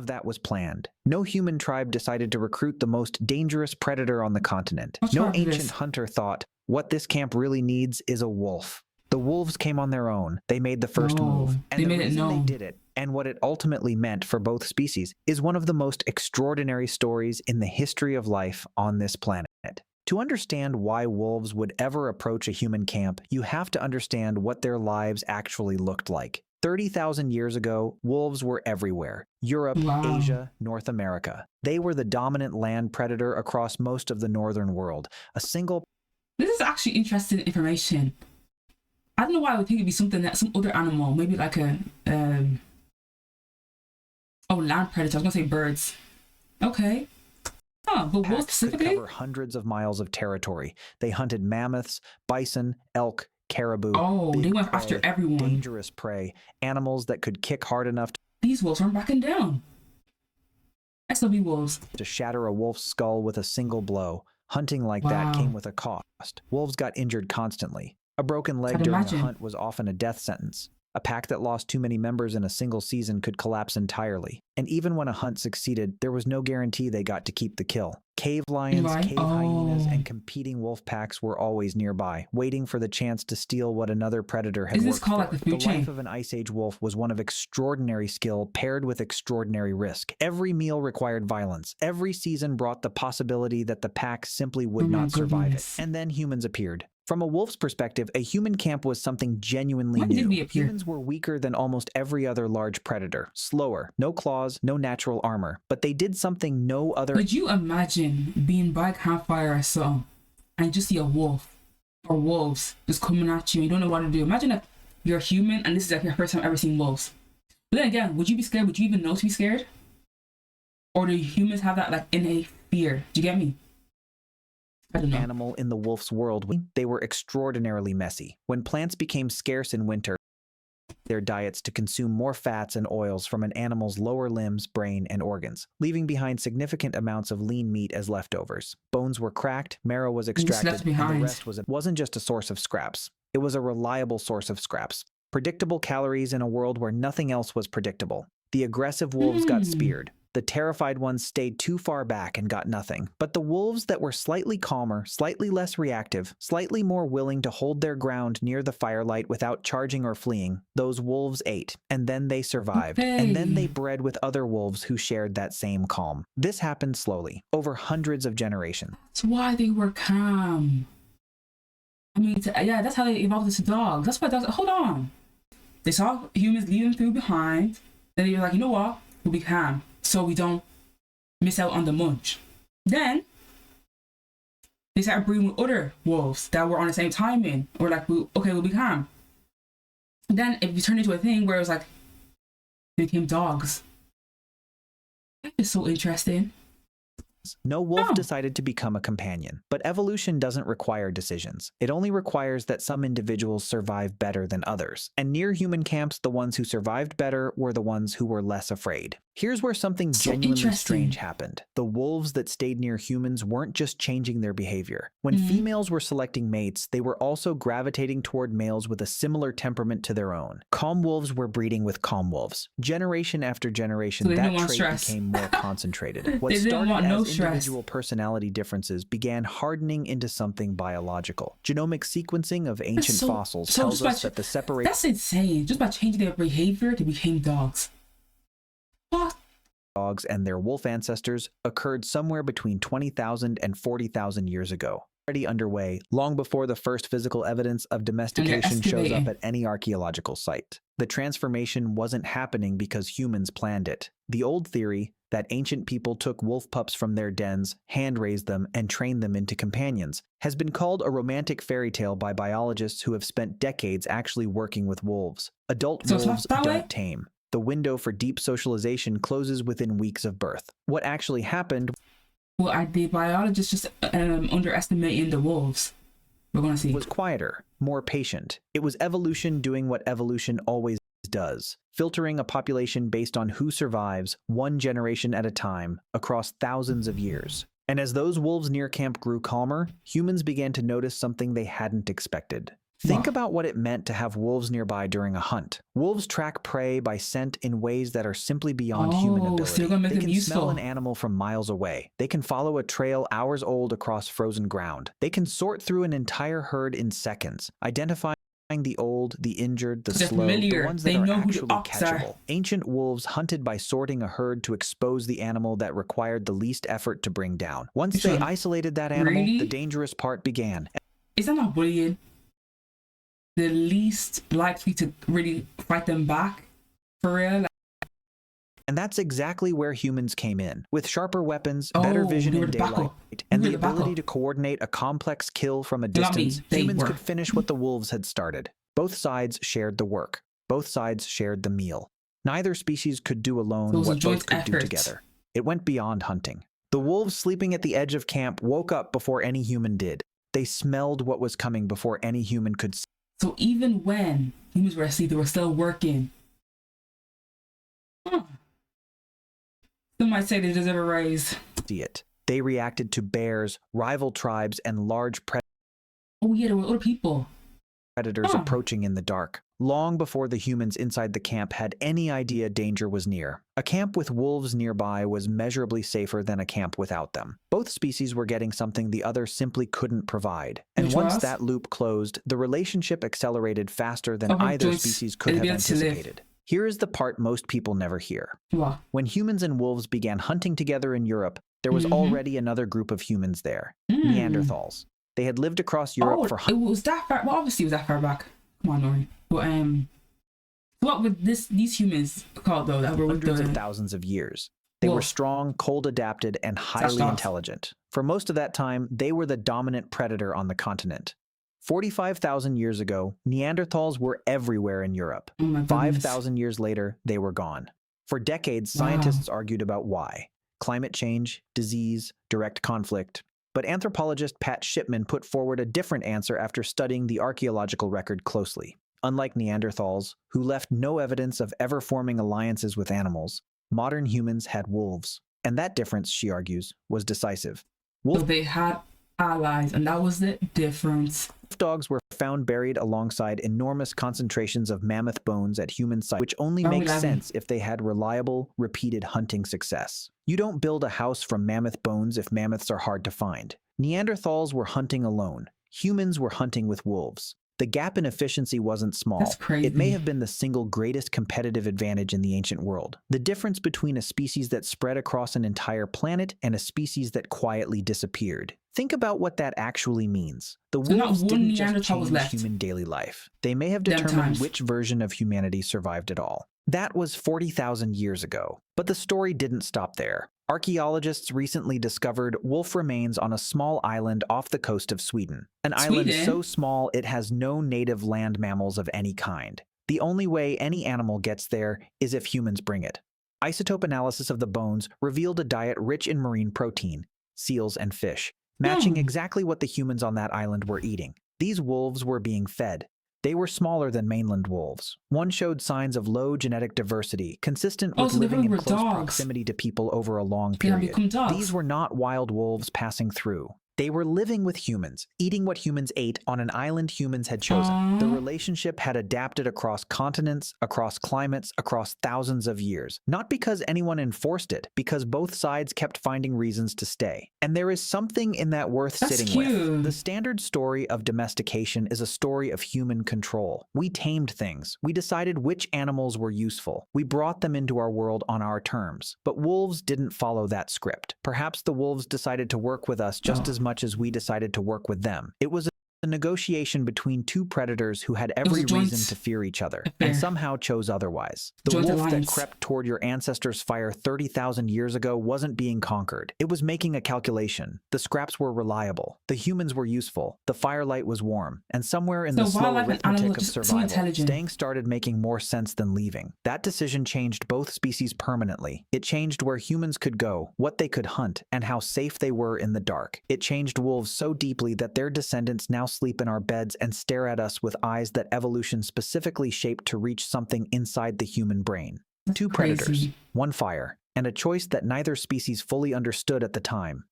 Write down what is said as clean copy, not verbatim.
of that was planned. No human tribe decided to recruit the most dangerous predator on the continent. No ancient hunter thought, what this camp really needs is a wolf. The wolves came on their own. They made the first move. And the reason they did it, and what it ultimately meant for both species, is one of the most extraordinary stories in the history of life on this planet. To understand why wolves would ever approach a human camp, you have to understand what their lives actually looked like. 30,000 years ago, wolves were everywhere. Europe, Asia, North America. They were the dominant land predator across most of the northern world. This is actually interesting information. I don't know why I would think it'd be something that some other animal, maybe like a land predator. I was gonna say birds. Okay. But wolves specifically could cover hundreds of miles of territory. They hunted mammoths, bison, elk, caribou. Oh, they went after everyone. Dangerous prey, animals that could kick hard enough. These wolves aren't backing down. SLB wolves. To shatter a wolf's skull with a single blow. Hunting like that came with a cost. Wolves got injured constantly. A broken leg during a hunt was often a death sentence. A pack that lost too many members in a single season could collapse entirely. And even when a hunt succeeded, there was no guarantee they got to keep the kill. Cave lions, cave hyenas, and competing wolf packs were always nearby, waiting for the chance to steal what another predator had worked for. Like the life of an Ice Age wolf was one of extraordinary skill paired with extraordinary risk. Every meal required violence. Every season brought the possibility that the pack simply would not survive it. And then humans appeared. From a wolf's perspective, a human camp was something genuinely new. Humans were weaker than almost every other large predator, slower, no claws, no natural armor, but they did something no other. Could you imagine being by a campfire or something and just see a wolf or wolves just coming at you and you don't know what to do? Imagine if you're a human and this is like your first time ever seeing wolves. But then again, would you be scared? Would you even know to be scared? Or do humans have that like innate fear? Do you get me? Animal in the wolf's world, they were extraordinarily messy. When plants became scarce in winter, their diets to consume more fats and oils from an animal's lower limbs, brain, and organs, leaving behind significant amounts of lean meat as leftovers. Bones were cracked, marrow was extracted, and the rest wasn't just a source of scraps. It was a reliable source of scraps. Predictable calories in a world where nothing else was predictable. The aggressive wolves got speared. The terrified ones stayed too far back and got nothing. But the wolves that were slightly calmer, slightly less reactive, slightly more willing to hold their ground near the firelight without charging or fleeing, those wolves ate, and then they survived. And then they bred with other wolves who shared that same calm. This happened slowly, over hundreds of generations. That's why they were calm. I mean, yeah, that's how they evolved into dogs. That's why dogs, hold on. They saw humans leaving food behind, then they were like, you know what, we'll be calm, so we don't miss out on the munch. Then they started breeding with other wolves that were on the same timing. Or like, okay, we'll be calm. Then it turned into a thing where it was like, they became dogs. It's so interesting. No wolf decided to become a companion, but evolution doesn't require decisions. It only requires that some individuals survive better than others. And near human camps, the ones who survived better were the ones who were less afraid. Here's where something genuinely strange happened. The wolves that stayed near humans weren't just changing their behavior. When females were selecting mates, they were also gravitating toward males with a similar temperament to their own. Calm wolves were breeding with calm wolves. Generation after generation, that trait became more concentrated. What started as individual personality differences began hardening into something biological. Genomic sequencing of ancient fossils tells us that the separation... That's insane. Just by changing their behavior, they became dogs. What? Dogs and their wolf ancestors occurred somewhere between 20,000 and 40,000 years ago. Already underway, long before the first physical evidence of domestication shows up at any archaeological site. The transformation wasn't happening because humans planned it. The old theory that ancient people took wolf pups from their dens, hand-raised them, and trained them into companions, has been called a romantic fairy tale by biologists who have spent decades actually working with wolves. Adult wolves don't tame. The window for deep socialization closes within weeks of birth. What actually happened... Well, are the biologists just underestimating the wolves? We're going to see. ...was quieter, more patient. It was evolution doing what evolution always does, filtering a population based on who survives, one generation at a time, across thousands of years. And as those wolves near camp grew calmer, humans began to notice something they hadn't expected. Think Wow. about what it meant to have wolves nearby during a hunt. Wolves track prey by scent in ways that are simply beyond human Oh, so ability. you're gonna make They them can smell useful. an animal from miles away. They can follow a trail hours old across frozen ground. They can sort through an entire herd in seconds, identifying the old, the injured, the They're slow, the familiar. ones that They are know who the actually ops are. catchable. Ancient wolves hunted by sorting a herd to expose the animal that required the least effort to bring down. Once Which they one? isolated that animal, Really? the dangerous part began. Is that not bullying? The least likely to really fight them back? For real? Like, And that's exactly where humans came in. With sharper weapons, better oh, vision we were in the daylight, backup. and We were the the backup. ability to coordinate a complex kill from a Not me, distance, they humans were. could finish what the wolves had started. Both sides shared the work. Both sides shared the meal. Neither species could do So it alone was a what joint both could do effort. together. It went beyond hunting. The wolves sleeping at the edge of camp woke up before any human did. They smelled what was coming before any human could see So even when humans were asleep, they were still working. Huh. Some might say they deserve a raise. it. They reacted to bears, rival tribes, and large Oh yeah, there were other people. predators Huh. approaching in the dark, long before the humans inside the camp had any idea danger was near. A camp with wolves nearby was measurably safer than a camp without them. Both species were getting something the other simply couldn't provide. And Which once was? that loop closed, the relationship accelerated faster than Okay, either joints, species could have ability to live. anticipated. Here is the part most people never hear. Wow. When humans and wolves began hunting together in Europe, there was Mhm. already another group of humans there, Mm. Neanderthals. They had lived across Europe Oh, for it was that far. Well, obviously it was that far back. Come on, Nori. But what would these humans called though that were with hundreds of the thousands of years. They were wolf? strong, cold adapted, and highly off. intelligent. For most of that time, they were the dominant predator on the continent. 45,000 years ago, Neanderthals were everywhere in Europe. Oh my goodness. 5,000 years later, they were gone. For decades, Wow. scientists argued about why. Climate change, disease, direct conflict. But anthropologist Pat Shipman put forward a different answer after studying the archaeological record closely. Unlike Neanderthals, who left no evidence of ever forming alliances with animals, modern humans had wolves. And that difference, she argues, was decisive. So they had allies, and that was the difference. Wolf dogs were found buried alongside enormous concentrations of mammoth bones at human sites, which only Oh, makes yeah. sense if they had reliable, repeated hunting success. You don't build a house from mammoth bones if mammoths are hard to find. Neanderthals were hunting alone. Humans were hunting with wolves. The gap in efficiency wasn't small. That's crazy. It may have been the single greatest competitive advantage in the ancient world. The difference between a species that spread across an entire planet and a species that quietly disappeared. Think about what that actually means. The So not wolves one didn't just Neanderthal was change left. human daily life. They may have Them determined times. which version of humanity survived at all. That was 40,000 years ago. But the story didn't stop there. Archaeologists recently discovered wolf remains on a small island off the coast of Sweden. An island Sweden? so small it has no native land mammals of any kind. The only way any animal gets there is if humans bring it. Isotope analysis of the bones revealed a diet rich in marine protein, seals and fish, matching exactly what the humans on that island were eating. These wolves were being fed. They were smaller than mainland wolves. One showed signs of low genetic diversity, consistent Oh, with so they living in were close dogs. proximity to people over a long They have period. become dogs. These were not wild wolves passing through. They were living with humans, eating what humans ate on an island humans had chosen. The relationship had adapted across continents, across climates, across thousands of years. Not because anyone enforced it, because both sides kept finding reasons to stay. And there is something in that worth That's sitting cute. with. The standard story of domestication is a story of human control. We tamed things. We decided which animals were useful. We brought them into our world on our terms. But wolves didn't follow that script. Perhaps the wolves decided to work with us just as much as we decided to work with them. It was a negotiation between two predators who had every reason to fear each other, and somehow chose otherwise. The Joint wolf alliance. that crept toward your ancestors' fire 30,000 years ago wasn't being conquered. It was making a calculation. The scraps were reliable. The humans were useful. The firelight was warm. And somewhere in So the slow wildlife and animals arithmetic are of just so survival, intelligent. staying started making more sense than leaving. That decision changed both species permanently. It changed where humans could go, what they could hunt, and how safe they were in the dark. It changed wolves so deeply that their descendants now sleep in our beds and stare at us with eyes that evolution specifically shaped to reach something inside the human brain. Two predators, Crazy. one fire, and a choice that neither species fully understood at the time.